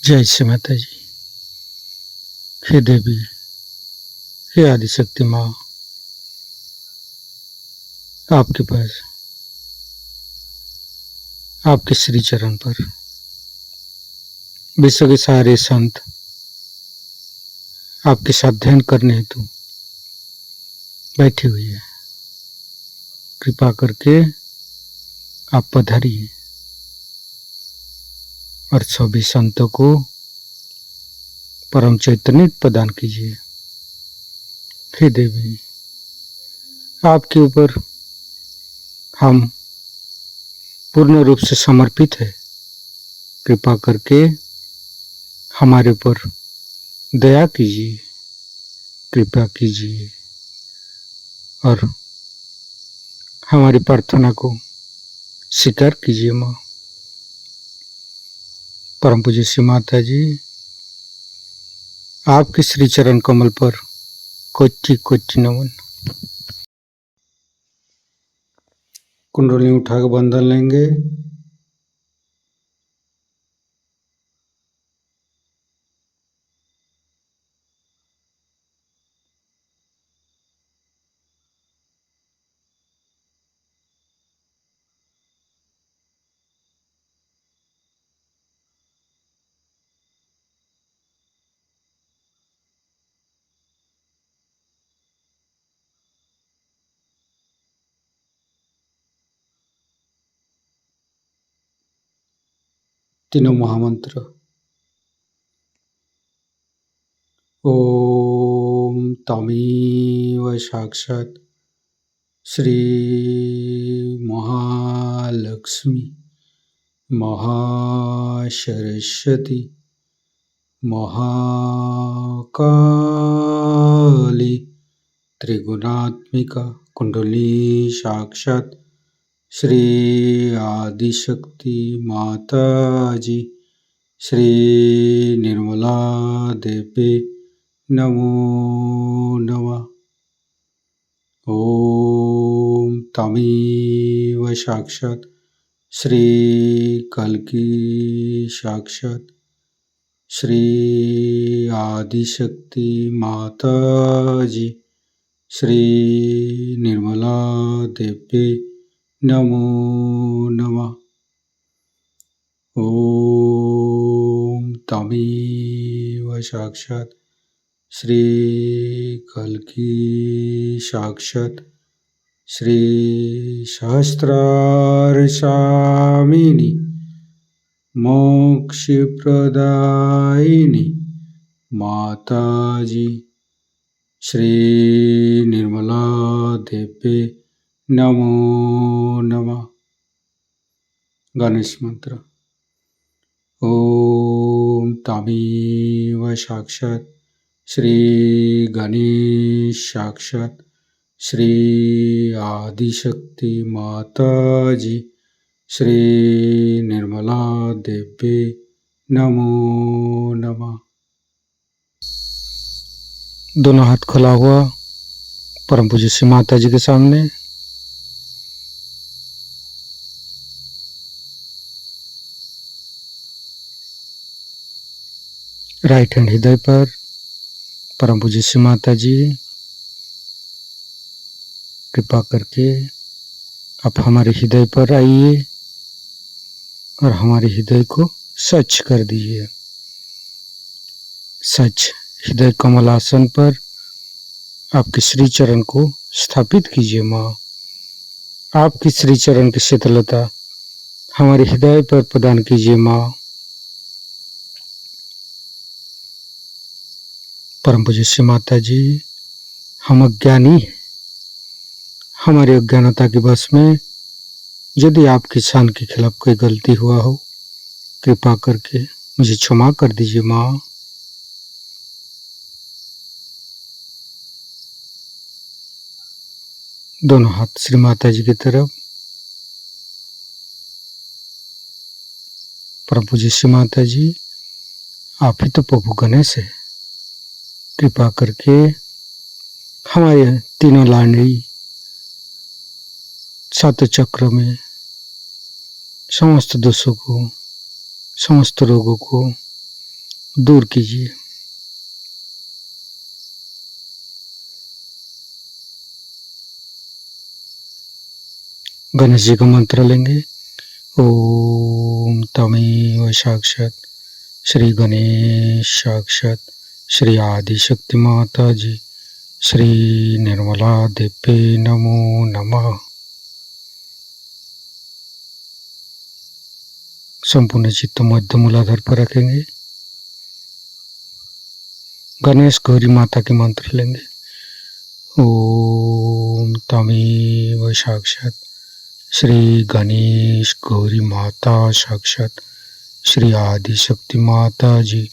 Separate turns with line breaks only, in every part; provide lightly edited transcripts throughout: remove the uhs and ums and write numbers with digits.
जय श्री माता जी। हे देवी, हे आदिशक्ति माँ, आपके पास आपके श्री चरण पर विश्व के सारे संत आपके साथ ध्यान करने हेतु बैठी हुई है। कृपा करके आप पधारिए और सभी संतों को परम चैतन्य प्रदान कीजिए। हे देवी, आपके ऊपर हम पूर्ण रूप से समर्पित है। कृपा करके हमारे ऊपर दया कीजिए, कृपा कीजिए और हमारी प्रार्थना को स्वीकार कीजिए। माँ परम पूज्य श्री माता जी, आपके श्री चरण कमल पर कोटि कोटि नमन। कुंडली उठाकर बंधन लेंगे। तीनों महामंत्र। ओम तमेव साक्षात् श्री महालक्ष्मी महासरस्वती महाकाली त्रिगुणात्मिका कुंडली साक्षात् श्री आदिशक्ति माता जी श्री निर्मला देवी नमो नमः। ओम तमेव साक्षात् श्री कल्की साक्षात् श्री आदिशक्ति माता जी श्री निर्मला देवी नमो नमः। ओम तमेव साक्षात् श्री कल्की साक्षात् श्री सहस्रार स्वामिनी मोक्ष प्रदायिनी माता जी श्री निर्मला देवी नमो नमः। गणेश मंत्र। ओम तमेव साक्षात् श्री गणेश साक्षात् श्री आदिशक्ति माता जी श्री निर्मला देवी नमो नमः। दोनों हाथ खुला हुआ परम पूज्य श्री माता जी के सामने। राइट हैंड हृदय पर। परम पूज्य श्री माता जी, कृपा करके आप हमारे हृदय पर आइए और हमारे हृदय को स्वच्छ कर दीजिए। सच हृदय कमलासन पर आपके श्री चरण को स्थापित कीजिए। माँ, आपकी श्री चरण की शीतलता हमारे हृदय पर प्रदान कीजिए। माँ, परम पूज्य श्री माता जी, हम अज्ञानी हैं। हमारी अज्ञानता के वश में यदि आपकी शान के खिलाफ कोई गलती हुआ हो, कृपा करके मुझे क्षमा कर दीजिए। माँ, दोनों हाथ श्री माता जी की तरफ। परम पूज्य श्री माता जी, आप ही तो प्रभु गणेश है। कृपा करके हमारे तीनों लाडली सात चक्र में समस्त दोषों को, समस्त रोगों को दूर कीजिए। गणेश जी का मंत्र लेंगे। ओम तमेव साक्षात श्री गणेश साक्षात श्री आदि शक्ति माता जी श्री निर्मला देवी नमो नमः। संपूर्ण चित्त मध्य मूलाधार पर रखेंगे। गणेश गौरी माता के मंत्र लेंगे। ओम तमेव साक्षात श्री गणेश गौरी माता साक्षात श्री आदि शक्ति माता जी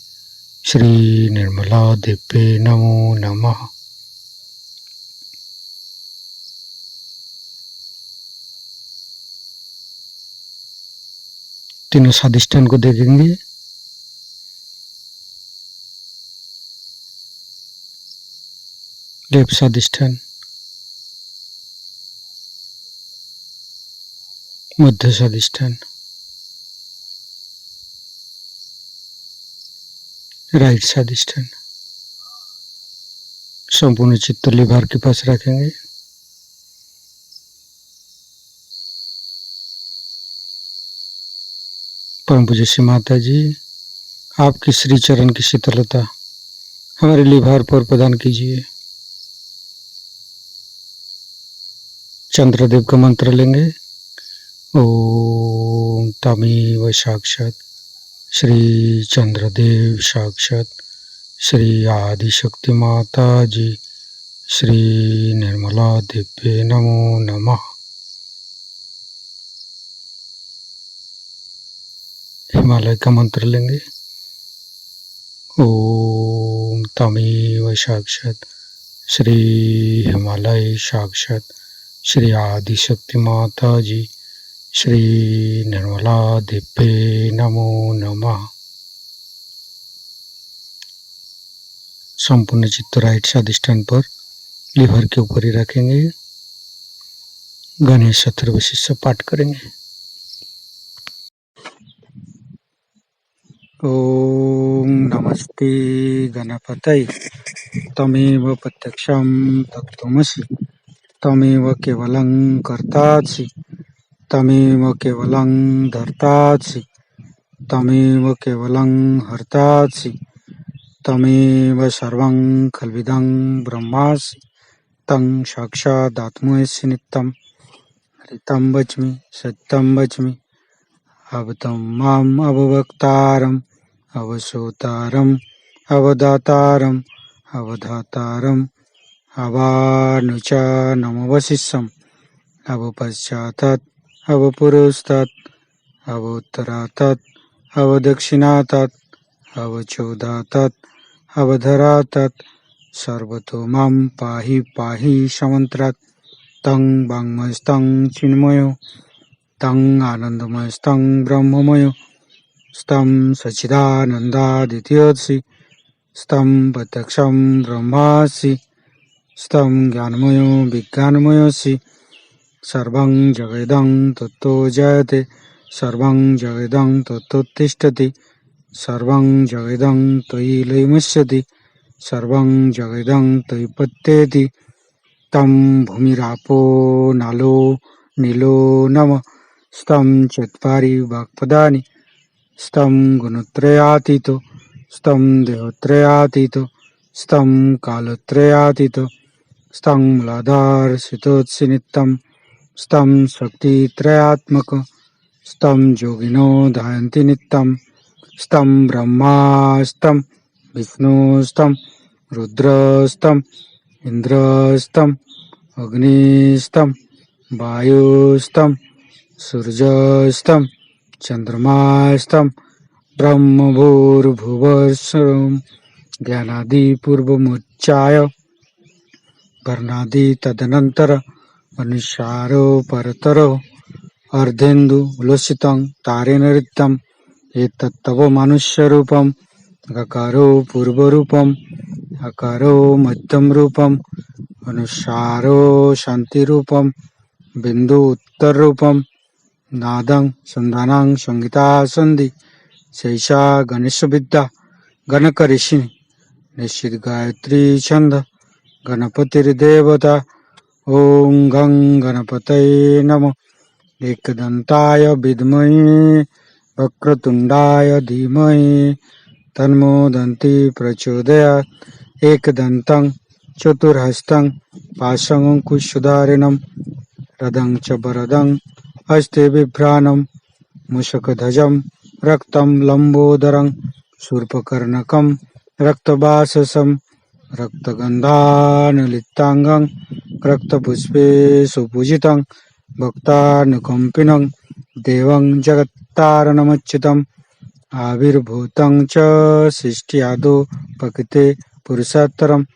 श्री निर्मला देवी नमो नमः। तीनों स्वादिष्ठान को देखेंगे। लेफ्ट स्वादिष्ठान, मध्य स्वादिष्ठान, राइट स्वादिष्ठान। संपूर्ण चित्त लिभार के पास रखेंगे। परम पूज्य श्री माता जी, आपकी श्री चरण की शीतलता हमारे लिभार पर प्रदान कीजिए। चंद्रदेव का मंत्र लेंगे। ओम तमेव साक्षात श्री चंद्रदेव साक्षात श्री आदि शक्ति माता जी श्री निर्मला देवी नमो नमः। हिमालय का मंत्र लेंगे। ओम तमेव साक्षात श्री हिमालय साक्षात श्री आदि शक्ति माता जी श्री निर्मला देवी नमो नमः। संपूर्ण चित्त राइट स्वादिष्ठान पर लिवर के ऊपर ही रखेंगे। गणेश अथर्वशीर्ष पाठ करेंगे। ओम नमस्ते गणपतये तमेव प्रत्यक्षं तत्त्वमसि तमेव केवलं कर्तासि तमेव केवलं धर्तासि तमेव केवलं हर्तासि तमेव सर्वं खल्विदं ब्रह्मासि तं साक्षादात्मसि नित्यं हरितं वच्मि सत्यं वच्मि अवतं माम् अववक्तारम् अवसोतारम् अवदातारम् अवधातारम् अवानुचानमवशिष्यम् अवपश्चातात् अवपुरस्तात् अवोत्तरातात् अवदक्षिणातात् अवचोदातात् अवधरातात् सर्वतो मां पाहि पाहि समन्त्रात् तं वाङ्मयस्तं चिन्मयो तं आनन्दमयस्तं ब्रह्ममयो स्तं सच्चिदानन्दादित्यसि स्तं प्रत्यक्षं ब्रह्मासि स्तं ज्ञानमयो विज्ञानमयोऽसि सर्वं जगदं तत्तो जयते सर्वं जगदं तत्तोत्तिष्ठति सर्वं जगदं त्वयि लयमस्यति सर्वं जगदं त्वयि पत्येति तं भूमिरापो नालो नीलो नमः स्तं चत्वारि वाक्पदानि स्तं गुणत्रयातीतो स्तं देहत्रयातीतो स्तं कालत्रयातीतो स्तं मूलाधारस्थितोऽसि नित्यं स्तं शक्तित्रयात्मक स्तं योगिनो ध्यायन्ति नित्यं स्तं ब्रह्मास्तं विष्णुस्तं रुद्रस्तं इन्द्रस्तं अग्निस्तं वायुस्तं सूर्यस्तं चन्द्रमास्तं ब्रह्मभूर्भुवस्सुरं ज्ञानादिपूर्वमुच्चाय वर्णादि तदनन्तर अनुसारो परतरो अर्धेन्दु उल्लसितं तारेण ऋतं एतत्तव मनुष्यरूपम् अकारो पूर्वरूपम् अकारो मध्यम रूपम् अनुसारो शान्तिरूपम् बिन्दु उत्तररूपम् नादं सन्धानं संगीता सन्धि शैषा गणेशविद्या गणक ऋषि निश्चित गायत्री छंद गणपतिर्देवता। ओम गं गणपतये नमः। एकदंताय विद्महे वक्रतुंडाय धीमहि तन्नो दन्ति प्रचोदयात्। एकदन्तं चतुर्हस्तं पाशमंकुशधारिणं रदं च वरदं हस्ते बिभ्राणं मूषकध्वजं रक्तं लंबोदरं शूर्पकर्णकं रक्तवाससं रक्तगन्धानुलिप्ताङ्गं रक्तपुष्पे सुपूजितं भक्तानुकंपिनं देवं जगत्तारणमच्युतम् आविर्भूतं च सृष्ट्यादौ प्रकृते पुरुषोत्तरम्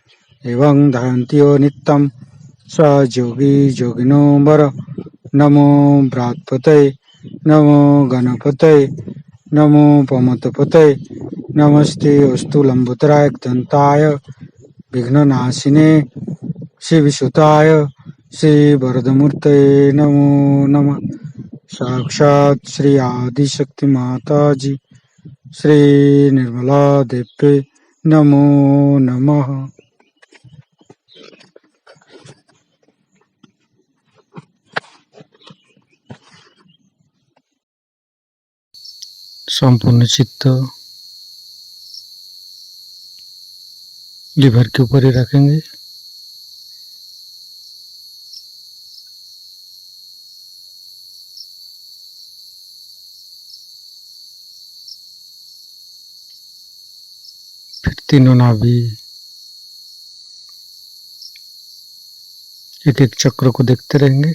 एवं धारन्त्यो नित्यं स योगी योगिनो वर। नमो बृहत्पतये नमो गणपतये नमो पमतपतये नमस्ते अस्तु लंबोदराय दंताय विघ्ननाशिने शिवसुताय श्री वरदमूर्तये नमो नमः। साक्षात् श्री आदिशक्ति माता जी श्री निर्मला देवी नमो नमः। संपूर्ण चित्त लीवर के ऊपर ही रखेंगे। फिर तीनों नाभि एक एक चक्र को देखते रहेंगे।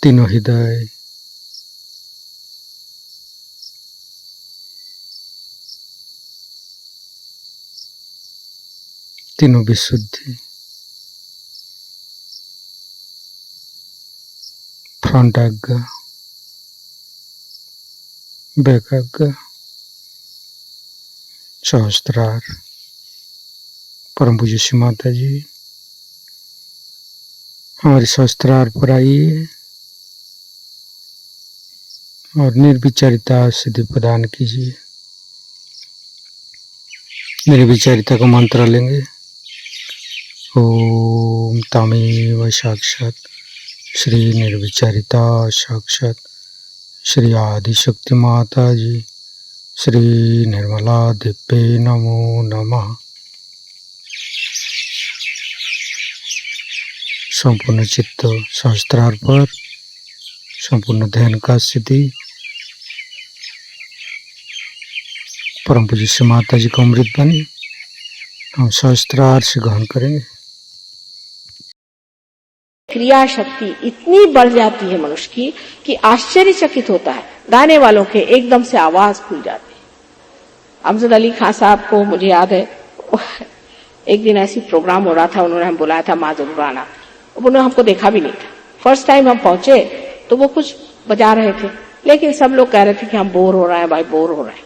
तीनों हृदय, तीनों विशुद्धि, फ्रंट आज्ञा, बैक आज्ञा, सहस्त्रार। परम पूज्य श्री माता जी हमारे सहस्त्रार पर आइए और निर्विचारिता सिद्धि प्रदान कीजिए। निर्विचारिता का मंत्र लेंगे। ओम तमेव साक्षात श्री निर्विचारिता साक्षात श्री आदिशक्ति माता जी श्री निर्मला देवी नमो नमः। संपूर्ण चित्त सहस्त्रार पर संपूर्ण ध्यान का स्थिति परम पूज्य श्री माता जी का अमृत बनी हम सहस्त्रार से ग्रहण करेंगे।
क्रिया शक्ति इतनी बढ़ जाती है मनुष्य की कि आश्चर्यचकित होता है। गाने वालों के एकदम से आवाज खुल जाती है। अमजद अली खान साहब को मुझे याद है, एक दिन ऐसी प्रोग्राम हो रहा था, उन्होंने हम बुलाया था माँ जरूर आना। उन्होंने हमको देखा भी नहीं था। फर्स्ट टाइम हम पहुंचे तो वो कुछ बजा रहे थे, लेकिन सब लोग कह रहे थे कि हम बोर हो रहे हैं भाई, बोर हो रहे हैं।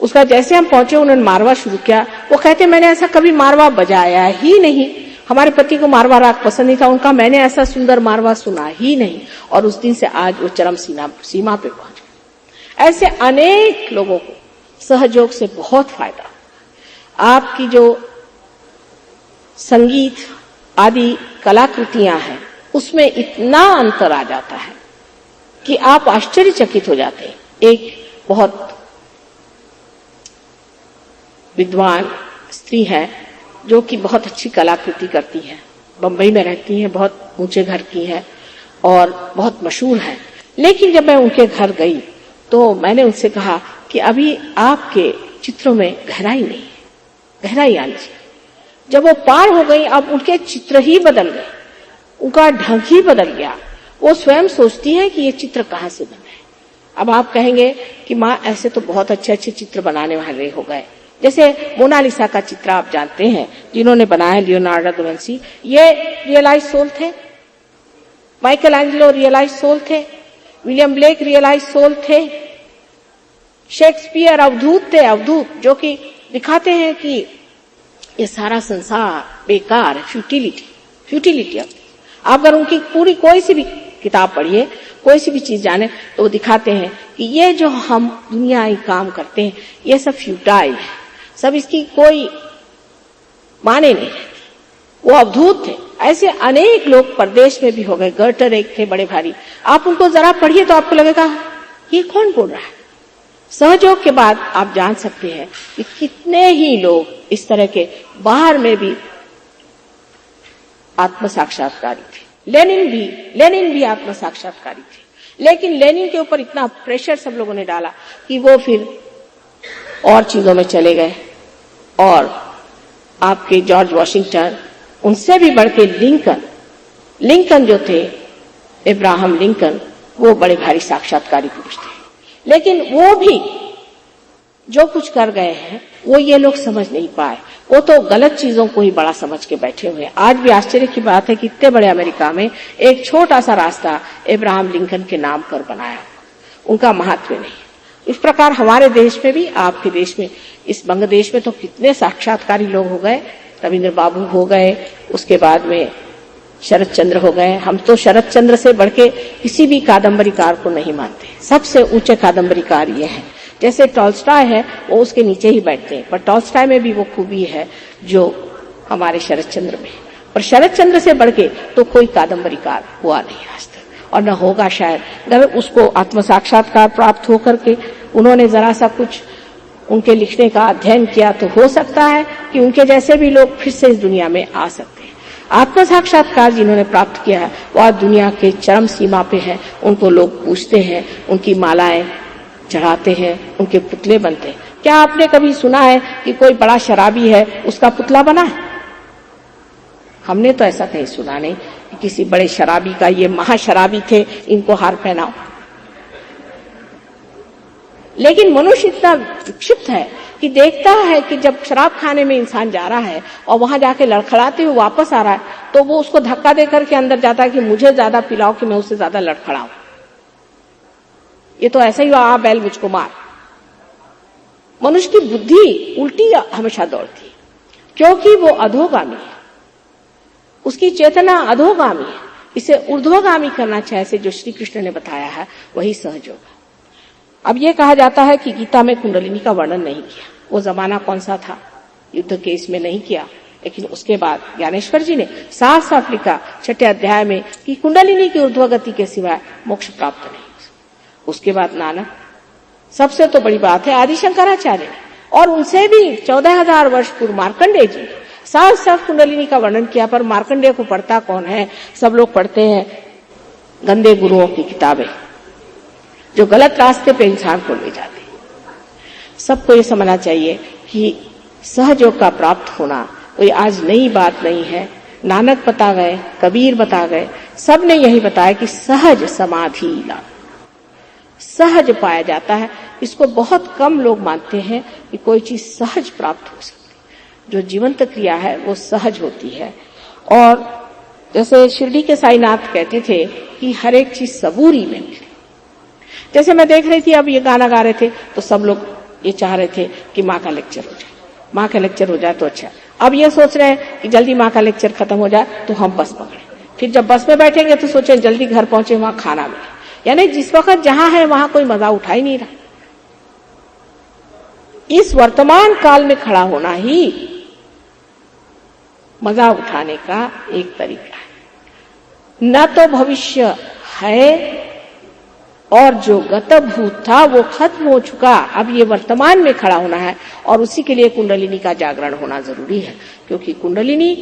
उसका जैसे हम पहुंचे उन्होंने मारवा शुरू किया। वो कहते मैंने ऐसा कभी मारवा बजाया ही नहीं, हमारे पति को मारवा राग पसंद नहीं था उनका, मैंने ऐसा सुंदर मारवा सुना ही नहीं। और उस दिन से आज वो चरम सीमा पे पहुंच गए। ऐसे अनेक लोगों को सहयोग से बहुत फायदा। आपकी जो संगीत आदि कलाकृतियां हैं उसमें इतना अंतर आ जाता है कि आप आश्चर्यचकित हो जाते हैं। एक बहुत विद्वान स्त्री है जो कि बहुत अच्छी कलाकृति करती है, बंबई में रहती है, बहुत ऊंचे घर की है और बहुत मशहूर है। लेकिन जब मैं उनके घर गई तो मैंने उनसे कहा कि अभी आपके चित्रों में गहराई नहीं है, गहराई आनी चाहिए। जब वो पार हो गई अब उनके चित्र ही बदल गए, उनका ढंग ही बदल गया। वो स्वयं सोचती है कि ये चित्र कहाँ से बने। अब आप कहेंगे कि माँ ऐसे तो बहुत अच्छे अच्छे चित्र बनाने वाले हो गए, जैसे मोनालिसा का चित्र आप जानते हैं जिन्होंने बनाया लियोनार्डो दा विंची, ये रियलाइज सोल थे। माइकल एंजेलो रियलाइज सोल थे, विलियम ब्लेक रियलाइज सोल थे, शेक्सपियर अवधूत थे, अवधूत जो कि दिखाते हैं कि ये सारा संसार बेकार है, फ्यूटिलिटी। आप अगर उनकी पूरी कोई सी भी किताब पढ़िए, कोई सी भी चीज जाने तो वो दिखाते हैं कि ये जो हम दुनियाई काम करते हैं ये सब फ्यूटाइल है, सब इसकी कोई माने नहीं रहती। वो अवधूत थे। ऐसे अनेक लोग परदेश में भी हो गए। गर्टर एक थे बड़े भारी, आप उनको जरा पढ़िए तो आपको लगेगा ये कौन बोल रहा है। सहयोग के बाद आप जान सकते हैं कि कितने ही लोग इस तरह के बाहर में भी आत्म साक्षात्कारी थे। लेनिन भी आत्म साक्षात्कारी थे, लेकिन लेनिन के ऊपर इतना प्रेशर सब लोगों ने डाला कि वो फिर और चीजों में चले गए। और आपके जॉर्ज वॉशिंगटन, उनसे भी बढ़ के लिंकन जो थे, इब्राहिम लिंकन, वो बड़े भारी साक्षात्कारी पुरुष थे। लेकिन वो भी जो कुछ कर गए हैं वो ये लोग समझ नहीं पाए। वो तो गलत चीजों को ही बड़ा समझ के बैठे हुए हैं। आज भी आश्चर्य की बात है कि इतने बड़े अमेरिका में एक छोटा सा रास्ता इब्राहिम लिंकन के नाम पर बनाया, उनका महत्व नहीं। इस प्रकार हमारे देश में भी, आपके देश में, इस बांग्लादेश में तो कितने साक्षात्कारी लोग हो गए। रविंद्र बाबू हो गए, उसके बाद में शरद चंद्र हो गए। हम तो शरद चंद्र से बढ़ के किसी भी कादम्बरीकार को नहीं मानते। सबसे ऊंचे कादम्बरीकार ये हैं। जैसे टॉल्स्टॉय है वो उसके नीचे ही बैठते हैं, पर टॉल्स्टॉय में भी वो खूबी है जो हमारे शरद चंद्र में। पर शरद चंद्र से बढ़ के तो कोई कादम्बरीकार हुआ नहीं आज तक, और न होगा शायद। अगर उसको आत्म साक्षात्कार प्राप्त होकर के उन्होंने जरा सा कुछ उनके लिखने का अध्ययन किया तो हो सकता है कि उनके जैसे भी लोग फिर से इस दुनिया में आ सकते हैं। आत्म साक्षात्कार जिन्होंने प्राप्त किया है वो आज दुनिया के चरम सीमा पे है। उनको लोग पूछते हैं, उनकी मालाएं चढ़ाते हैं, उनके पुतले बनते हैं। क्या आपने कभी सुना है कि कोई बड़ा शराबी है उसका पुतला बना है? हमने तो ऐसा कहीं सुना नहीं कि किसी बड़े शराबी का, ये महाशराबी थे इनको हार पहनाओ। लेकिन मनुष्य इतना विक्षिप्त है कि देखता है कि जब शराब खाने में इंसान जा रहा है और वहां जाके लड़खड़ाते हुए वापस आ रहा है तो वो उसको धक्का देकर के अंदर जाता है कि मुझे ज्यादा पिलाओ कि मैं उससे ज्यादा लड़खड़ाऊं। ये तो ऐसा ही हुआ, आ बैल मुझको मार। मनुष्य की बुद्धि उल्टी हमेशा दौड़ती है क्योंकि वो अधोगामी है, उसकी चेतना अधोगामी है। इसे ऊर्ध्वगामी करना चाहे से जो श्री कृष्ण ने बताया है वही सहयोग है। अब ये कहा जाता है कि गीता में कुंडलिनी का वर्णन नहीं किया। वो जमाना कौन सा था, युद्ध के इसमें नहीं किया। लेकिन उसके बाद ज्ञानेश्वर जी ने साफ साफ लिखा 6 अध्याय में कि कुंडलिनी की ऊर्ध्वगति के सिवाय मोक्ष प्राप्त नहीं। उसके बाद नानक, सबसे तो बड़ी बात है आदि शंकराचार्य, और उनसे भी 14,000 वर्ष पूर्व मार्कंडेय जी साफ साफ कुंडलिनी का वर्णन किया। पर मार्कंडेय को पढ़ता कौन है? सब लोग पढ़ते हैं गंदे गुरुओं की किताबें जो गलत रास्ते पे इंसान को ले जाते। सबको ये समझना चाहिए कि सहयोग का प्राप्त होना कोई आज नई बात नहीं है। नानक बता गए, कबीर बता गए, सब ने यही बताया कि सहज समाधि लाभ सहज पाया जाता है। इसको बहुत कम लोग मानते हैं कि कोई चीज सहज प्राप्त हो सकती। जो जीवंत क्रिया है वो सहज होती है। और जैसे शिरडी के साईनाथ कहते थे कि हर एक चीज सबूरी में मिले। जैसे मैं देख रही थी, अब ये गाना गा रहे थे तो सब लोग ये चाह रहे थे कि माँ का लेक्चर हो जाए, माँ का लेक्चर हो जाए तो अच्छा। अब ये सोच रहे हैं कि जल्दी माँ का लेक्चर खत्म हो जाए तो हम बस पकड़े, फिर जब बस में बैठेंगे तो सोचे जल्दी घर पहुंचे, वहां खाना मिले। यानी जिस वक्त जहां है वहां कोई मजा उठा ही नहीं रहा। इस वर्तमान काल में खड़ा होना ही मजा उठाने का एक तरीका है। न तो भविष्य है और जो गत भूत था वो खत्म हो चुका, अब ये वर्तमान में खड़ा होना है। और उसी के लिए कुंडलिनी का जागरण होना जरूरी है, क्योंकि कुंडलिनी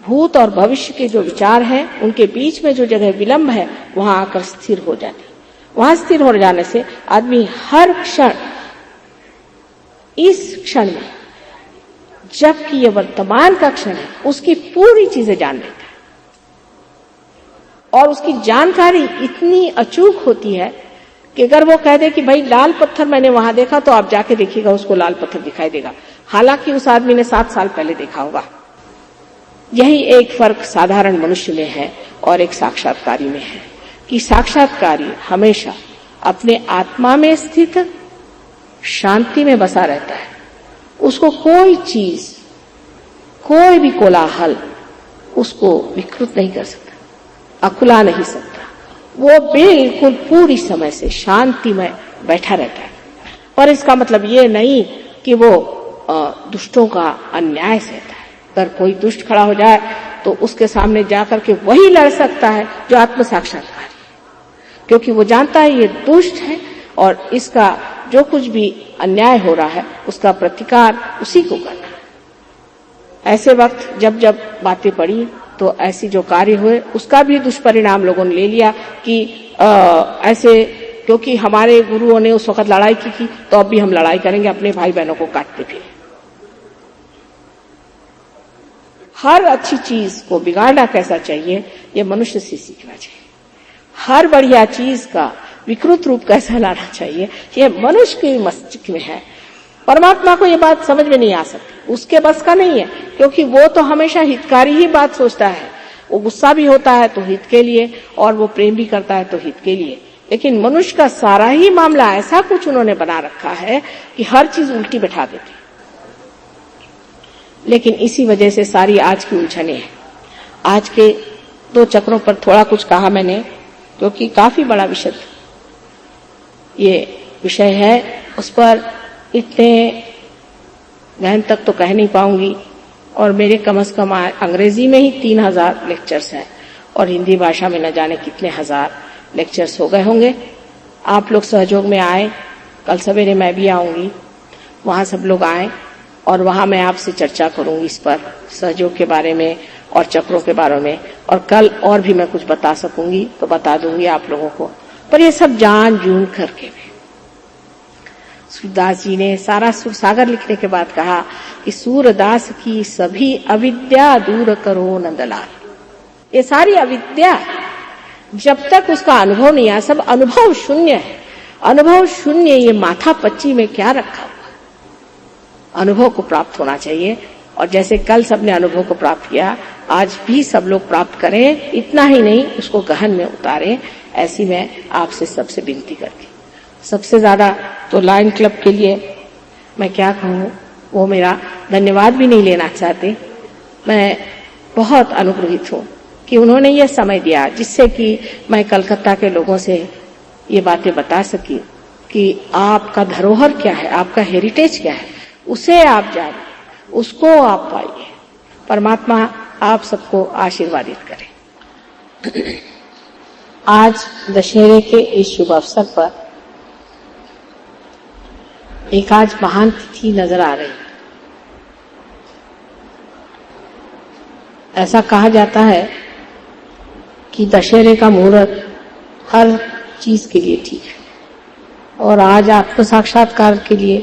भूत और भविष्य के जो विचार हैं उनके बीच में जो जगह विलंब है वहां आकर स्थिर हो जाती। वहां स्थिर हो जाने से आदमी हर क्षण, इस क्षण में, जबकि ये वर्तमान का क्षण है, उसकी पूरी चीजें जान लेता है। और उसकी जानकारी इतनी अचूक होती है कि अगर वो कह दे कि भाई लाल पत्थर मैंने वहां देखा, तो आप जाके देखिएगा उसको लाल पत्थर दिखाई देगा, हालांकि उस आदमी ने 7 साल पहले देखा होगा। यही एक फर्क साधारण मनुष्य में है और एक साक्षात्कारी में है कि साक्षात्कारी हमेशा अपने आत्मा में स्थित शांति में बसा रहता है। उसको कोई चीज, कोई भी कोलाहल उसको विकृत नहीं कर सकता, अकुला नहीं सकता। वो बिल्कुल पूरी समय से शांति में बैठा रहता है। और इसका मतलब ये नहीं कि वो दुष्टों का अन्याय सहता है। अगर कोई दुष्ट खड़ा हो जाए तो उसके सामने जाकर के वही लड़ सकता है जो आत्म साक्षात्कार है, क्योंकि वो जानता है ये दुष्ट है और इसका जो कुछ भी अन्याय हो रहा है उसका प्रतिकार उसी को करना है। ऐसे वक्त जब जब बातें पड़ी तो ऐसी जो कार्य हुए उसका भी दुष्परिणाम लोगों ने ले लिया कि ऐसे, क्योंकि हमारे गुरुओं ने उस वक्त लड़ाई की थी तो अब भी हम लड़ाई करेंगे, अपने भाई बहनों को काटते फिरे। हर अच्छी चीज को बिगाड़ना कैसा चाहिए ये मनुष्य से सीखना चाहिए। हर बढ़िया चीज का विकृत रूप कैसा लाना चाहिए ये मनुष्य के मस्तिष्क में है। परमात्मा को ये बात समझ में नहीं आ सकती, उसके बस का नहीं है, क्योंकि वो तो हमेशा हितकारी ही बात सोचता है। वो गुस्सा भी होता है तो हित के लिए और वो प्रेम भी करता है तो हित के लिए। लेकिन मनुष्य का सारा ही मामला ऐसा कुछ उन्होंने बना रखा है कि हर चीज उल्टी बैठा देते। लेकिन इसी वजह से सारी आज की उलझने हैं। आज के 2 चक्रों पर थोड़ा कुछ कहा मैंने, क्योंकि काफी बड़ा ये विषय है, उस पर इतने गहन तक तो कह नहीं पाऊंगी। और मेरे कम से कम अंग्रेजी में ही 3000 लेक्चर्स हैं और हिंदी भाषा में न जाने कितने हजार लेक्चर्स हो गए होंगे। आप लोग सहयोग में आए, कल सवेरे मैं भी आऊंगी, वहां सब लोग आए और वहां मैं आपसे चर्चा करूंगी इस पर, सहयोग के बारे में और चक्रों के बारे में। और कल और भी मैं कुछ बता सकूंगी तो बता दूंगी आप लोगों को। पर ये सब जान जून करके भी सूरदास जी ने सारा सुर सागर लिखने के बाद कहा कि सूरदास की सभी अविद्या दूर करो नंदलाल। ये सारी अविद्या जब तक उसका अनुभव नहीं आया, सब अनुभव शून्य है। अनुभव शून्य, ये माथा पच्ची में क्या रखा हुआ, अनुभव को प्राप्त होना चाहिए। और जैसे कल सबने अनुभव को प्राप्त किया, आज भी सब लोग प्राप्त करें, इतना ही नहीं उसको गहन में उतारें। ऐसी मैं आपसे सबसे विनती करके, सबसे ज्यादा तो लायन क्लब के लिए मैं क्या कहूँ, वो मेरा धन्यवाद भी नहीं लेना चाहते। मैं बहुत अनुग्रहित हूँ कि उन्होंने ये समय दिया जिससे कि मैं कलकत्ता के लोगों से ये बातें बता सकी कि आपका धरोहर क्या है, आपका हेरिटेज क्या है, उसे आप जानिए, उसको आप पाइए। परमात्मा आप सबको आशीर्वादित करे। आज दशहरे के इस शुभ अवसर पर एक आज महान तिथि नजर आ रही। ऐसा कहा जाता है कि दशहरे का मुहूर्त हर चीज के लिए ठीक है और आज आत्म साक्षात्कार के लिए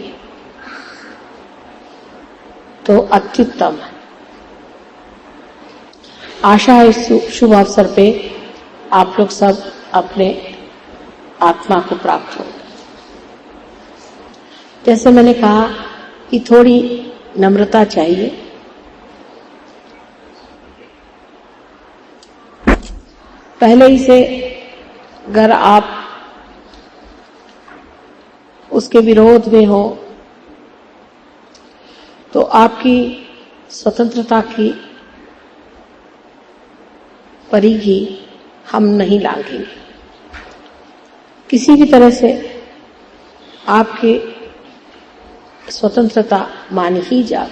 तो अत्युत्तम है। आशा है इस शुभ अवसर पे आप लोग सब अपने आत्मा को प्राप्त हो। जैसे मैंने कहा कि थोड़ी नम्रता चाहिए। पहले ही से अगर आप उसके विरोध में हो तो आपकी स्वतंत्रता की परिधि हम नहीं लांघेंगे। किसी भी तरह से आपकी स्वतंत्रता मानी ही जाए,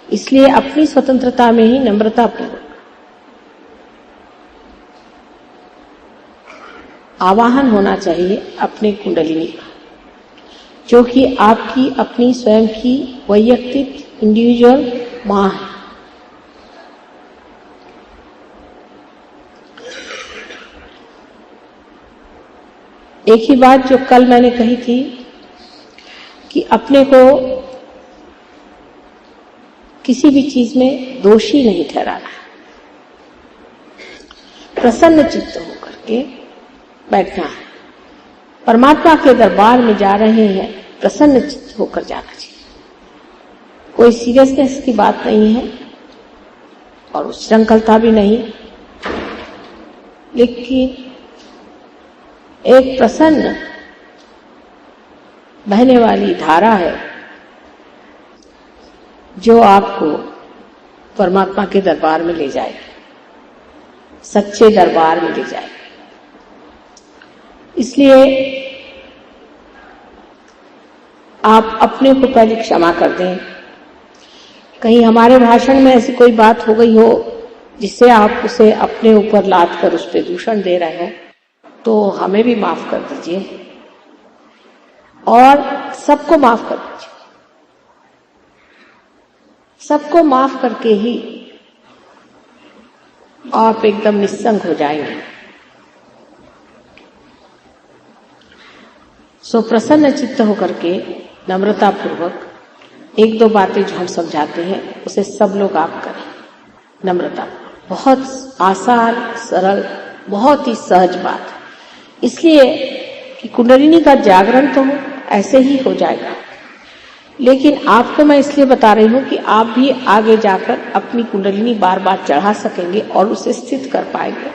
इसलिए अपनी स्वतंत्रता में ही नम्रता पूर्वक आवाहन होना चाहिए अपने कुंडलिनी का, जो कि आपकी अपनी स्वयं की वैयक्तिक इंडिविजुअल मां है। एक ही बात जो कल मैंने कही थी कि अपने को किसी भी चीज में दोषी नहीं ठहराना, प्रसन्न चित्त होकर के बैठना है। परमात्मा के दरबार में जा रहे हैं, प्रसन्न चित्त होकर जाना चाहिए। कोई सीरियसनेस की बात नहीं है और उच्छृंखलता भी नहीं, लेकिन एक प्रसन्न बहने वाली धारा है जो आपको परमात्मा के दरबार में ले जाएगी, सच्चे दरबार में ले जाएगी। इसलिए आप अपने को पहले क्षमा कर दें। कहीं हमारे भाषण में ऐसी कोई बात हो गई हो जिससे आप उसे अपने ऊपर लाद कर उस पर दूषण दे रहे हो, तो हमें भी माफ कर दीजिए और सबको माफ कर दीजिए। सबको माफ करके ही आप एकदम निस्संग हो जाएंगे। सो प्रसन्न चित्त होकर के नम्रता पूर्वक एक दो बातें जो हम समझाते हैं उसे सब लोग आप करें। नम्रता बहुत आसान, सरल, बहुत ही सहज बात, इसलिए कि कुंडलिनी का जागरण तो ऐसे ही हो जाएगा, लेकिन आपको मैं इसलिए बता रही हूं कि आप भी आगे जाकर अपनी कुंडलिनी बार बार चढ़ा सकेंगे और उसे स्थित कर पाएंगे।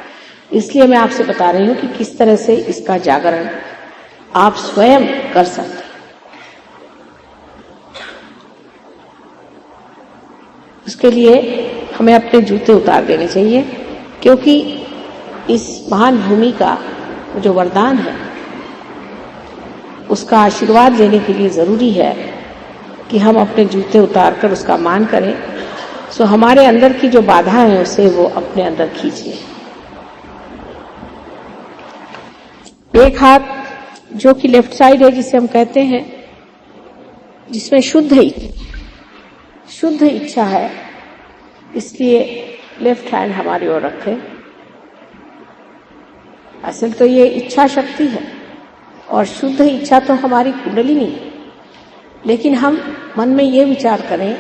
इसलिए मैं आपसे बता रही हूं कि किस तरह से इसका जागरण आप स्वयं कर सकते हैं। उसके लिए हमें अपने जूते उतार देने चाहिए, क्योंकि इस महान भूमि का जो वरदान है उसका आशीर्वाद लेने के लिए जरूरी है कि हम अपने जूते उतारकर उसका मान करें। सो हमारे अंदर की जो बाधा है उसे वो अपने अंदर खींच ले। एक हाथ जो कि लेफ्ट साइड है, जिसे हम कहते हैं, जिसमें शुद्ध इच्छा है, इसलिए लेफ्ट हैंड हमारी ओर रखें। असल तो ये इच्छा शक्ति है और शुद्ध इच्छा तो हमारी कुंडलिनी है, लेकिन हम मन में ये विचार करें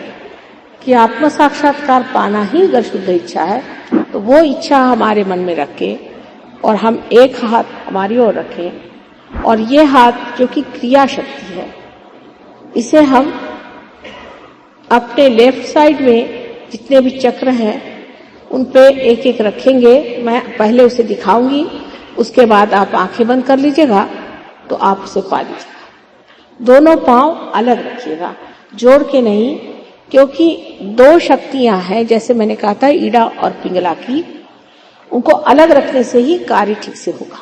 कि आत्म साक्षात्कार पाना ही अगर शुद्ध इच्छा है तो वो इच्छा हमारे मन में रखें और हम एक हाथ हमारी ओर रखें और ये हाथ जो कि क्रिया शक्ति है, इसे हम अपने लेफ्ट साइड में जितने भी चक्र हैं उन पे एक एक रखेंगे। मैं पहले उसे दिखाऊंगी, उसके बाद आप आंखें बंद कर लीजिएगा तो आप उसे पा लीजिएगा। दोनों पांव अलग रखिएगा, जोड़ के नहीं, क्योंकि दो शक्तियां हैं, जैसे मैंने कहा था ईड़ा और पिंगला की, उनको अलग रखने से ही कार्य ठीक से होगा।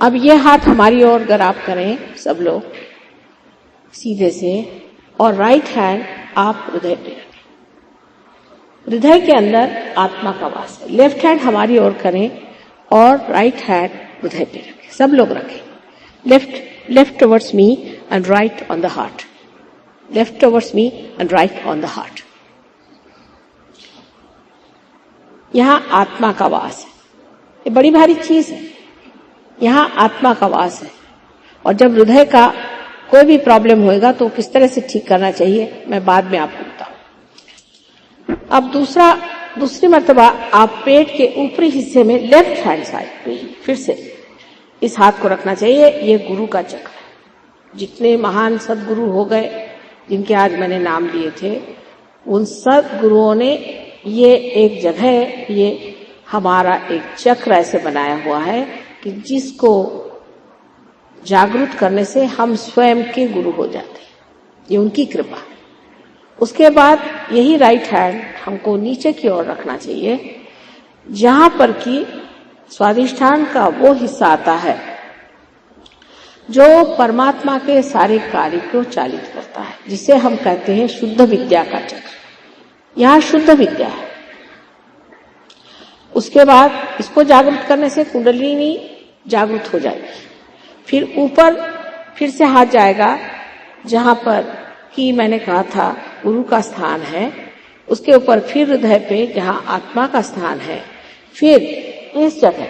अब ये हाथ हमारी ओर अगर आप करें सब लोग सीधे से, और राइट हैंड आप हृदय पे रखें। हृदय के अंदर आत्मा का वास है। लेफ्ट हैंड हमारी ओर करें और राइट हैंड हृदय पे रखें। सब लोग रखें। Left towards me and right on the heart. Left towards me and right on the heart. यहां आत्मा का वास है। ये बड़ी भारी चीज है। यहां आत्मा का वास है, और जब हृदय का कोई भी प्रॉब्लम होएगा तो किस तरह से ठीक करना चाहिए मैं बाद में आपको बताऊं। अब दूसरी मर्तबा आप पेट के ऊपरी हिस्से में लेफ्ट हैंड साइड पे फिर से इस हाथ को रखना चाहिए। ये गुरु का चक्र है। जितने महान सदगुरु हो गए जिनके आज मैंने नाम लिए थे, उन सदगुरुओं ने ये एक जगह, ये हमारा एक चक्र ऐसे बनाया हुआ है कि जिसको जागृत करने से हम स्वयं के गुरु हो जाते हैं। ये उनकी कृपा। उसके बाद यही राइट हैंड हमको नीचे की ओर रखना चाहिए, जहां पर कि स्वादिष्ठान का वो हिस्सा आता है जो परमात्मा के सारे कार्य को चालित करता है, जिसे हम कहते हैं शुद्ध विद्या का चक्र। यहां शुद्ध विद्या है। उसके बाद इसको जागृत करने से कुंडलिनी जागृत हो जाएगी। फिर ऊपर फिर से हाथ जाएगा जहां पर कि मैंने कहा था गुरु का स्थान है। उसके ऊपर फिर हृदय पे जहां आत्मा का स्थान है। फिर इस जगह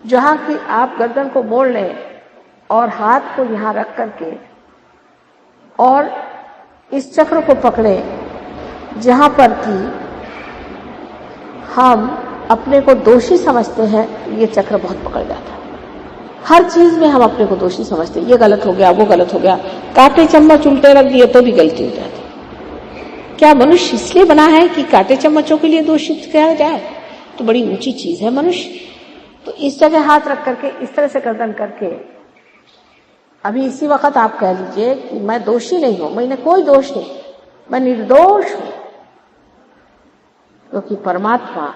जहां कि आप गर्दन को मोड़ लें और हाथ को यहां रख करके और इस चक्र को पकड़ें, जहां पर कि हम अपने को दोषी समझते हैं। ये चक्र बहुत पकड़ जाता है। हर चीज में हम अपने को दोषी समझते हैं। ये गलत हो गया, वो गलत हो गया, कांटे चम्मच उल्टे रख दिए तो भी गलती हो जाती। क्या मनुष्य इसलिए बना है कि कांटे चम्मचों के लिए दोषित किया जाए? तो बड़ी ऊंची चीज है मनुष्य। तो इस जगह हाथ रख करके इस तरह से गर्दन करके अभी इसी वक्त आप कह लीजिए कि मैं दोषी नहीं हूं, मैंने कोई दोष नहीं, मैं निर्दोष हूं, क्योंकि परमात्मा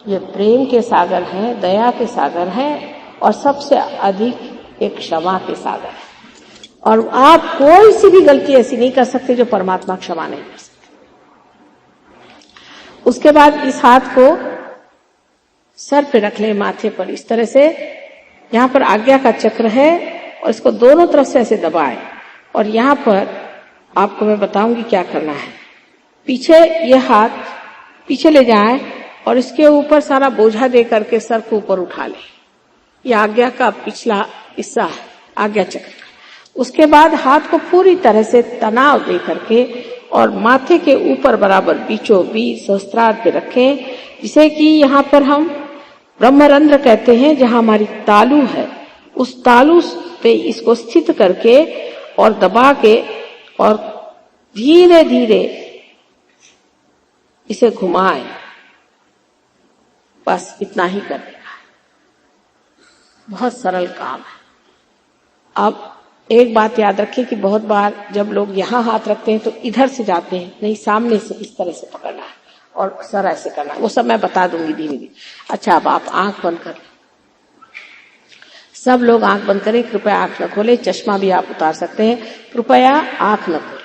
ये प्रेम के सागर हैं, दया के सागर हैं और सबसे अधिक एक क्षमा के सागर है। और आप कोई सी भी गलती ऐसी नहीं कर सकते जो परमात्मा क्षमा नहीं कर सकते। उसके बाद इस हाथ को सर पे रख लें, माथे पर, इस तरह से। यहां पर आज्ञा का चक्र है और इसको दोनों तरफ से ऐसे दबाएं। और यहां पर आपको मैं बताऊंगी क्या करना है। पीछे ये हाथ पीछे ले जाएं और इसके ऊपर सारा बोझा दे करके सर को ऊपर उठा लें। यह आज्ञा का पिछला हिस्सा है, आज्ञा चक्र का। उसके बाद हाथ को पूरी तरह से तनाव दे करके और माथे के ऊपर बराबर बीचों बीच सहस्त्रार पे रखें, जिसे कि यहाँ पर हम ब्रह्मरंध्र कहते हैं, जहां हमारी तालू है, उस तालू पे इसको स्थित करके और दबा के और धीरे धीरे इसे घुमाएं। बस इतना ही करने का है, बहुत सरल काम है। अब एक बात याद रखें कि बहुत बार जब लोग यहां हाथ रखते हैं तो इधर से जाते हैं, नहीं, सामने से इस तरह से पकड़ना है और सर ऐसे करना है। वो सब मैं बता दूंगी धीरे धीरे। अच्छा, अब आप आंख बंद कर लें, सब लोग आंख बंद करें। कृपया आंख न खोलें, चश्मा भी आप उतार सकते हैं, कृपया आंख न खोलें,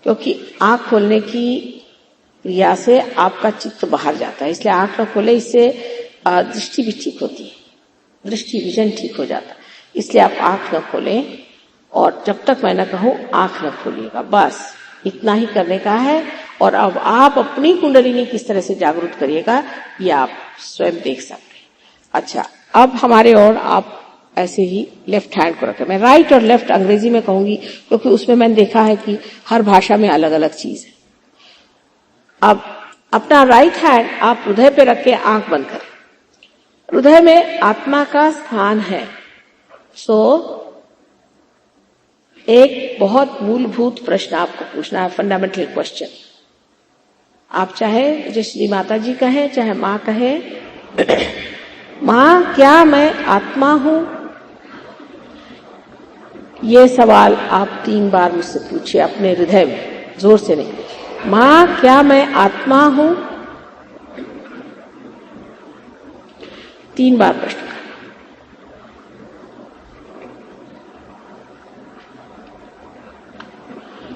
क्योंकि आंख खोलने की क्रिया से आपका चित्त बाहर जाता है, इसलिए आंख न खोले। इससे दृष्टि भी ठीक होती है, दृष्टि विजन ठीक हो जाता है, इसलिए आप आंख न खोलें। और जब तक मैं न कहूं आंख न खोलिएगा, बस इतना ही करने का है। और अब आप अपनी कुंडलिनी किस तरह से जागरूक करिएगा ये आप स्वयं देख सकते हैं। अच्छा, अब हमारे और आप ऐसे ही लेफ्ट हैंड को रखें। मैं राइट और लेफ्ट अंग्रेजी में कहूंगी क्योंकि उसमें मैंने देखा है कि हर भाषा में अलग अलग चीज है। अब अपना राइट हैंड आप हृदय पे रख के आंख बंद करें। हृदय में आत्मा का स्थान है। एक बहुत मूलभूत प्रश्न आपको पूछना है, फंडामेंटल क्वेश्चन। आप चाहे मुझे श्री माता जी कहें, चाहे माँ कहें, माँ क्या मैं आत्मा हूं? ये सवाल आप 3 बार मुझसे पूछिए अपने हृदय में, जोर से नहीं। माँ क्या मैं आत्मा हूं? 3 बार प्रश्न।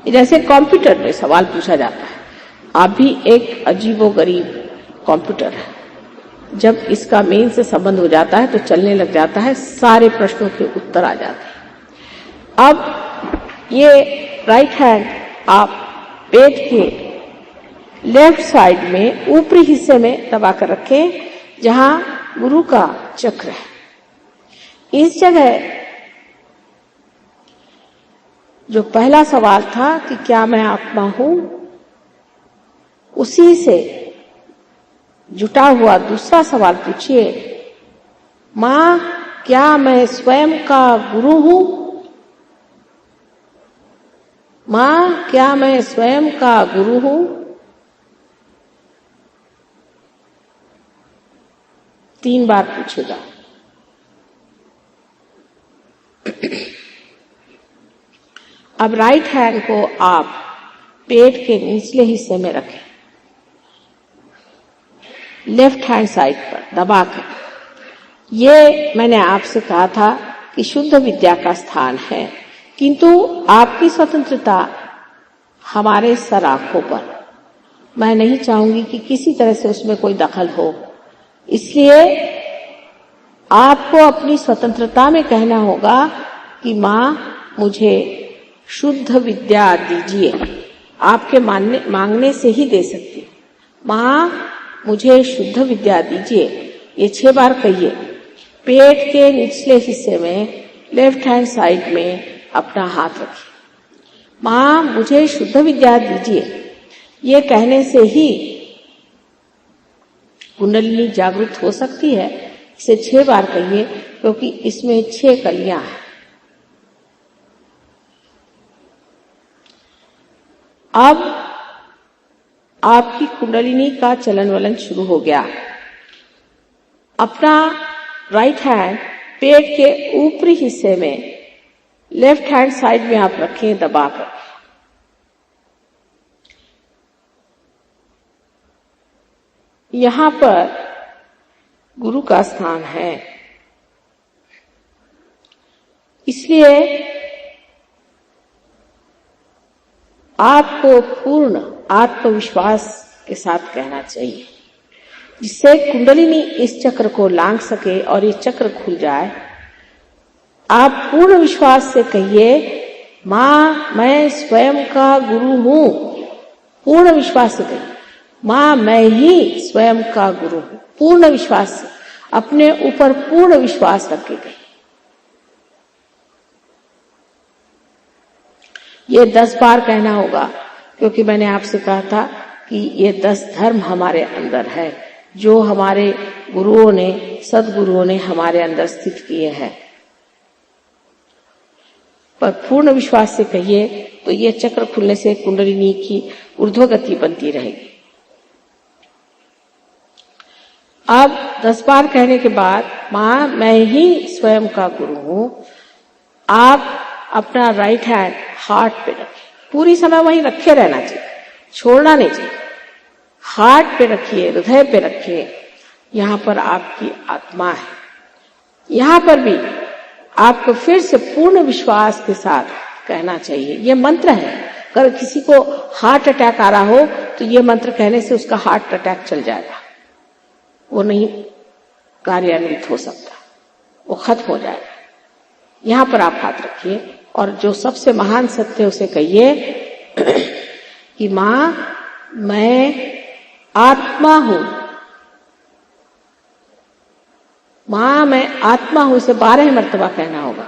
जैसे कंप्यूटर में सवाल पूछा जाता है, आप भी एक अजीबोगरीब कंप्यूटर है। जब इसका मेन से संबंध हो जाता है तो चलने लग जाता है, सारे प्रश्नों के उत्तर आ जाते हैं। अब ये राइट हैंड आप पेट के लेफ्ट साइड में ऊपरी हिस्से में दबा कर रखें, जहां गुरु का चक्र है। इस जगह जो पहला सवाल था कि क्या मैं आत्मा हूं, उसी से जुटा हुआ दूसरा सवाल पूछिए, मां क्या मैं स्वयं का गुरु हूं? मां क्या मैं स्वयं का गुरु हूं? 3 बार पूछेगा। अब राइट हैंड को आप पेट के निचले हिस्से में रखें, लेफ्ट हैंड साइड पर दबाकर। ये मैंने आपसे कहा था कि शुद्ध विद्या का स्थान है, किंतु आपकी स्वतंत्रता हमारे सर आंखों पर। मैं नहीं चाहूंगी कि किसी तरह से उसमें कोई दखल हो, इसलिए आपको अपनी स्वतंत्रता में कहना होगा कि मां मुझे शुद्ध विद्या दीजिए। आपके मांगने से ही दे सकती। मां मुझे शुद्ध विद्या दीजिए, ये 6 बार कहिए। पेट के निचले हिस्से में लेफ्ट हैंड साइड में अपना हाथ रखिए। मां मुझे शुद्ध विद्या दीजिए, ये कहने से ही कुंडलिनी जागृत हो सकती है। इसे 6 बार कहिए, क्योंकि इसमें 6 कलियां हैं। अब आपकी कुंडलिनी का चलन वलन शुरू हो गया। अपना राइट हैंड पेट के ऊपरी हिस्से में लेफ्ट हैंड साइड में आप रखें दबाकर। यहां पर गुरु का स्थान है। इसलिए आपको पूर्ण आत्मविश्वास के साथ कहना चाहिए, जिससे कुंडलिनी इस चक्र को लांघ सके और ये चक्र खुल जाए। आप पूर्ण विश्वास से कहिए, माँ मैं स्वयं का गुरु हूं। पूर्ण विश्वास से कहिए, माँ मैं ही स्वयं का गुरु हूं। पूर्ण विश्वास से, अपने ऊपर पूर्ण विश्वास रख के कहिए। ये 10 बार कहना होगा, क्योंकि मैंने आपसे कहा था कि ये 10 धर्म हमारे अंदर है, जो हमारे गुरुओं ने, सदगुरुओं ने हमारे अंदर स्थित किए हैं। पर पूर्ण विश्वास से कहिए तो ये चक्र खुलने से कुंडलिनी की ऊर्ध्वगति बनती रहेगी। अब 10 बार कहने के बाद, माँ मैं ही स्वयं का गुरु हूं। आप अपना राइट हैंड हार्ट पे रखिए, पूरी समय वहीं रखे रहना चाहिए, छोड़ना नहीं चाहिए। हार्ट पे रखिए, हृदय पे रखिए। यहां पर आपकी आत्मा है। यहां पर भी आपको फिर से पूर्ण विश्वास के साथ कहना चाहिए। ये मंत्र है। अगर किसी को हार्ट अटैक आ रहा हो तो ये मंत्र कहने से उसका हार्ट अटैक चल जाएगा, वो नहीं कार्यान्वित हो सकता, वो खत्म हो जाएगा। यहां पर आप हाथ रखिए और जो सबसे महान सत्य उसे कहिए कि माँ मैं आत्मा हूं। माँ मैं आत्मा हूं, इसे 12 मर्तबा कहना होगा।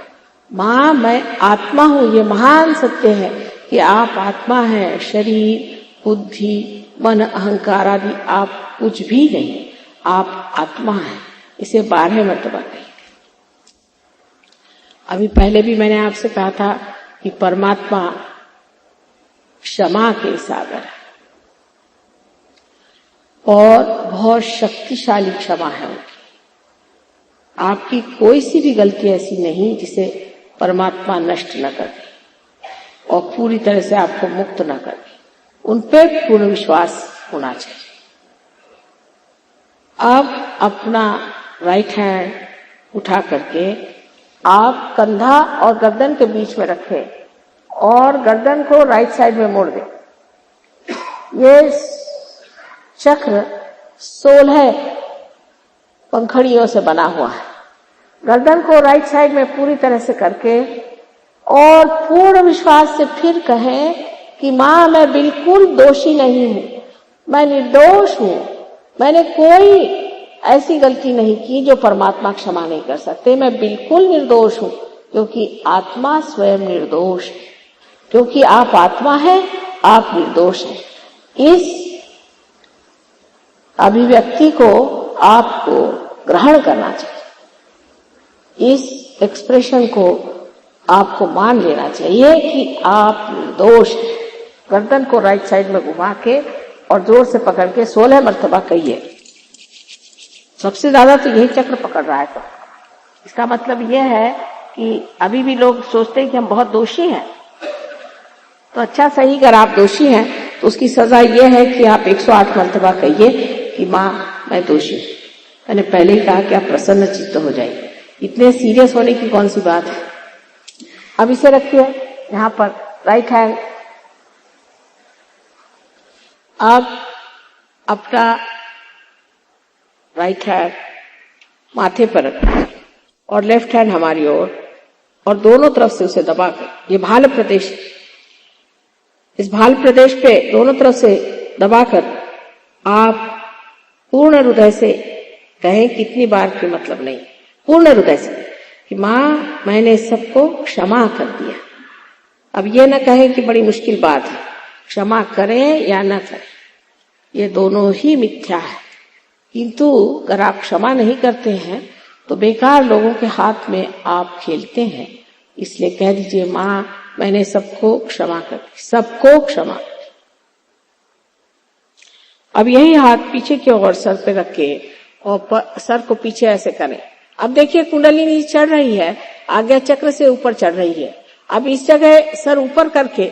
माँ मैं आत्मा हूं। ये महान सत्य है कि आप आत्मा हैं। शरीर, बुद्धि, मन, अहंकार आदि आप कुछ भी नहीं, आप आत्मा हैं। इसे 12 मर्तबा कहिए। अभी पहले भी मैंने आपसे कहा था कि परमात्मा क्षमा के सागर है और बहुत शक्तिशाली क्षमा है उनकी। आपकी कोई सी भी गलती ऐसी नहीं जिसे परमात्मा नष्ट न कर दे और पूरी तरह से आपको मुक्त न कर दे। उन पे पूर्ण विश्वास होना चाहिए। अब अपना राइट हैंड उठा करके आप कंधा और गर्दन के बीच में रखें और गर्दन को राइट साइड में मोड़ दें। ये चक्र 16 पंखड़ियों से बना हुआ है। गर्दन को राइट साइड में पूरी तरह से करके और पूर्ण विश्वास से फिर कहें कि माँ मैं बिल्कुल दोषी नहीं हूं, मैं निर्दोष हूं। मैंने कोई ऐसी गलती नहीं की जो परमात्मा क्षमा नहीं कर सकते। मैं बिल्कुल निर्दोष हूं, क्योंकि आत्मा स्वयं निर्दोष है। क्योंकि आप आत्मा हैं, आप निर्दोष हैं। इस अभिव्यक्ति को आपको ग्रहण करना चाहिए। इस एक्सप्रेशन को आपको मान लेना चाहिए कि आप निर्दोष हैं। गर्दन को राइट साइड में घुमा के और जोर से पकड़ के 16 मर्तबा कहिए। सबसे ज्यादा तो यही चक्र पकड़ रहा है। तो इसका मतलब यह है कि अभी भी लोग सोचते हैं कि हम बहुत दोषी हैं। तो अच्छा सही, अगर आप दोषी हैं तो उसकी सजा यह है कि आप 108 मर्तबा कहिए कि माँ मैं दोषी हूं। मैंने पहले ही कहा कि आप प्रसन्न चित्त हो जाइए। इतने सीरियस होने की कौन सी बात है। अब इसे रखिए यहां पर राइट हैंड। अब अपना राइट हैंड माथे पर रखिए और लेफ्ट हैंड हमारी ओर और दोनों तरफ से उसे दबाकर, ये भाल प्रदेश है, इस भाल प्रदेश पे दोनों तरफ से दबाकर आप पूर्ण हृदय से कहें, कितनी बार की मतलब नहीं, पूर्ण हृदय से कि माँ मैंने सबको क्षमा कर दिया। अब ये न कहें कि बड़ी मुश्किल बात है, क्षमा करें या न करें ये दोनों ही मिथ्या है। किंतु अगर आप क्षमा नहीं करते हैं तो बेकार लोगों के हाथ में आप खेलते हैं। इसलिए कह दीजिए माँ मैंने सबको क्षमा कर दी, सबको क्षमा। अब यही हाथ पीछे की ओर सर पे रखे और सर को पीछे ऐसे करें। अब देखिए कुंडलिनी चढ़ रही है, आज्ञा चक्र से ऊपर चढ़ रही है। अब इस जगह सर ऊपर करके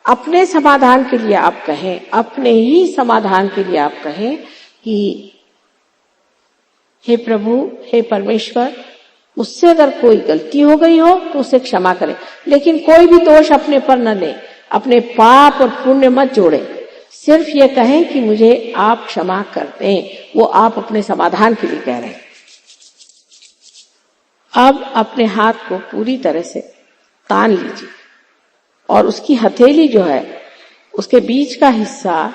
अपने समाधान के लिए आप कहें, अपने ही समाधान के लिए आप कहें कि हे प्रभु, हे परमेश्वर, मुझसे अगर कोई गलती हो गई हो तो उसे क्षमा करें, लेकिन कोई भी दोष अपने पर न ले, अपने पाप और पुण्य मत जोड़े, सिर्फ ये कहें कि मुझे आप क्षमा कर दें। वो आप अपने समाधान के लिए कह रहे हैं। अब अपने हाथ को पूरी तरह से तान लीजिए और उसकी हथेली जो है, उसके बीच का हिस्सा,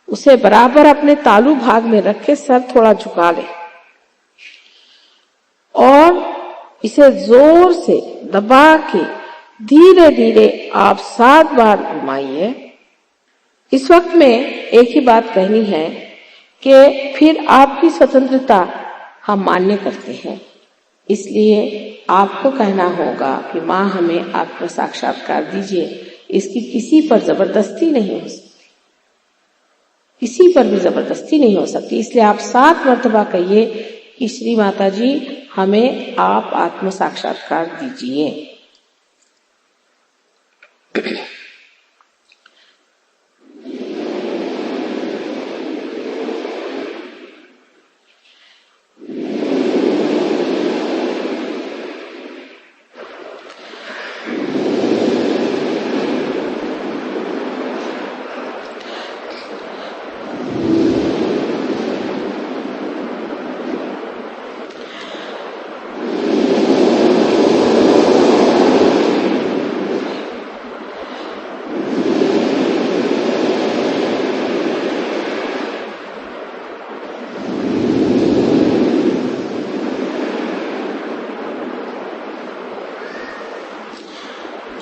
उसे बराबर अपने तालू भाग में रख के सर थोड़ा झुका ले और इसे जोर से दबा के धीरे धीरे आप 7 बार घुमाइए। इस वक्त में एक ही बात कहनी है कि फिर आपकी स्वतंत्रता हम मान्य करते हैं, इसलिए आपको कहना होगा कि माँ हमें आत्म साक्षात्कार दीजिए। इसकी किसी पर जबरदस्ती नहीं हो सकती, किसी पर भी जबरदस्ती नहीं हो सकती। इसलिए आप 7 मर्तबा कहिए कि श्री माता जी हमें आप आत्म साक्षात्कार दीजिए।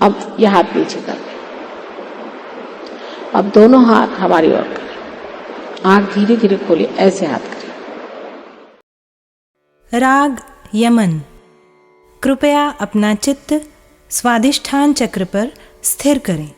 अब यह हाथ नीचे कर लें। अब दोनों हाथ हमारी ओर करें। आंख धीरे धीरे खोलिए, ऐसे हाथ करें।
राग यमन। कृपया अपना चित्त स्वादिष्ठान चक्र पर स्थिर करें।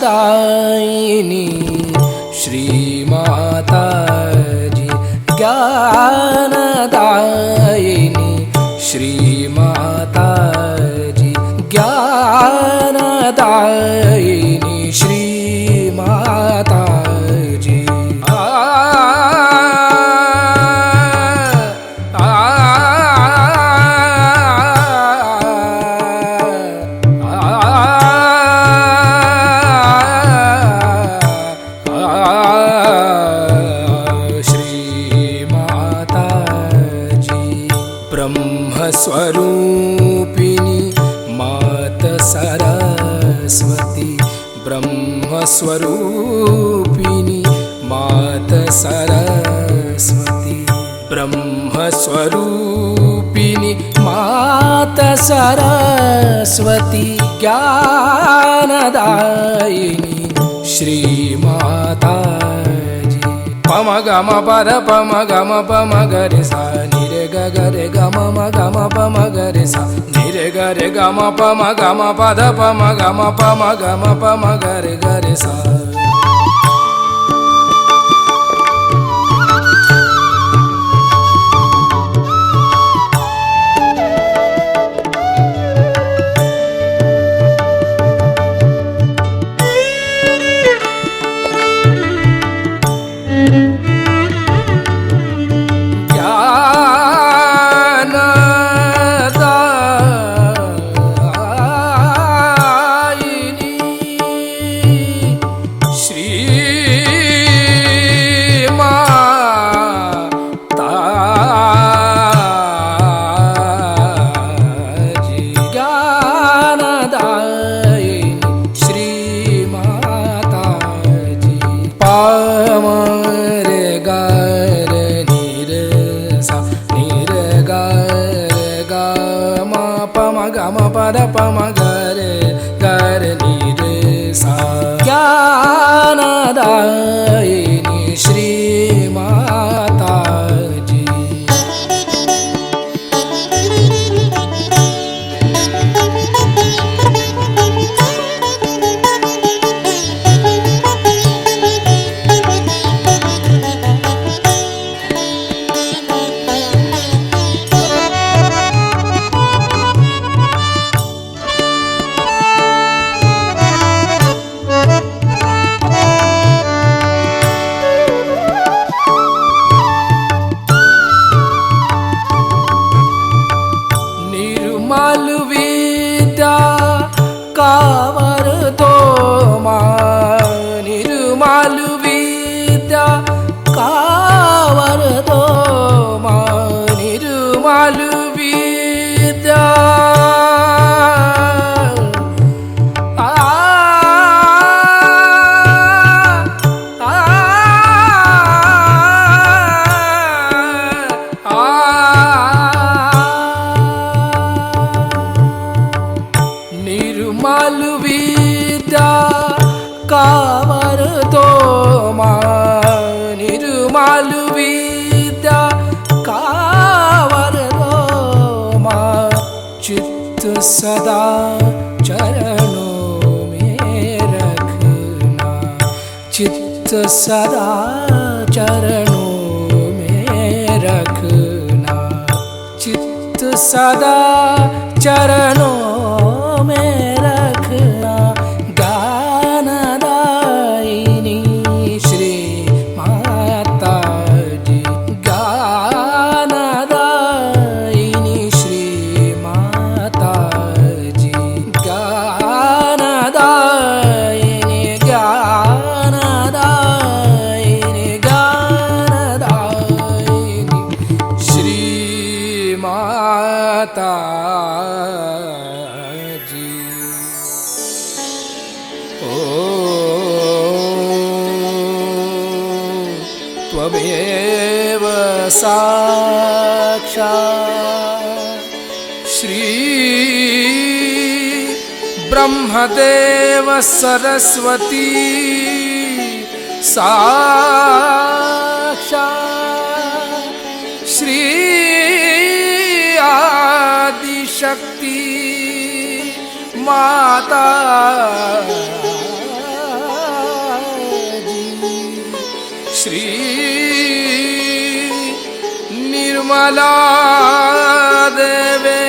ज्ञानदायिनी श्री माता जी, ज्ञानदायिनी श्री माता जी, ज्ञानदायिनी श्री माता जी। स्वरूपिणी मात सरस्वती, ब्रह्मस्वरूपिणी मात सरस्वती, ब्रह्मस्वरूपिणी मात सरस्वती, ज्ञानदायिनी श्री माता जी। पम गम पद पम गम पम गरे सा निरे ग रे गम म गम पम गरे सा निरे ग रे गम पम गम पद पम गम पम गरे सा। श्री गम पद पम गरे गरे नी रे सा ज्ञानदायिनी श्री माता जी। निर्मल विद्या कावर दो माँ, निर्मल विद्या कावर दो माँ, निर्मल विद्या निर्मल विद्या कावर दो माँ, निर्मल विद्या कावर दो माँ, चित्त सदा चरणों में रखना, चित्त सदा चरणों में रखना, चित्त सदा चरणों में रखना, ज्ञानदायिनी श्री माता जी, ज्ञानदायिनी श्री माता जी, ज्ञानदायिनी ज्ञानदायिनी ज्ञानदायिनी श्री माता जी। ओ त्वमेव साक्षात् श्री ब्रह्मदेव सरस्वती साक्षात् श्री आदिशक्ति माता जी, श्री निर्मला देवे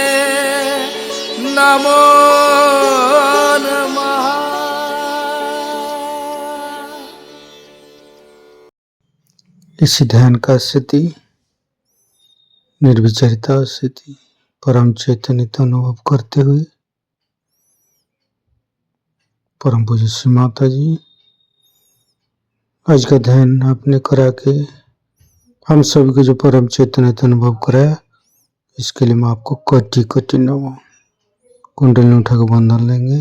नमो नमः।
इसी ध्यान का स्थिति, निर्विचारिता स्थिति, परम चैतन्य अनुभव करते हुए परम पूज्य श्री माता जी, आज का ध्यान आपने करा के हम सभी को जो परम चैतन्य अनुभव कराया, इसके लिए मैं आपको कोटि कोटि नमः। कुंडली उठा के बंधन लेंगे।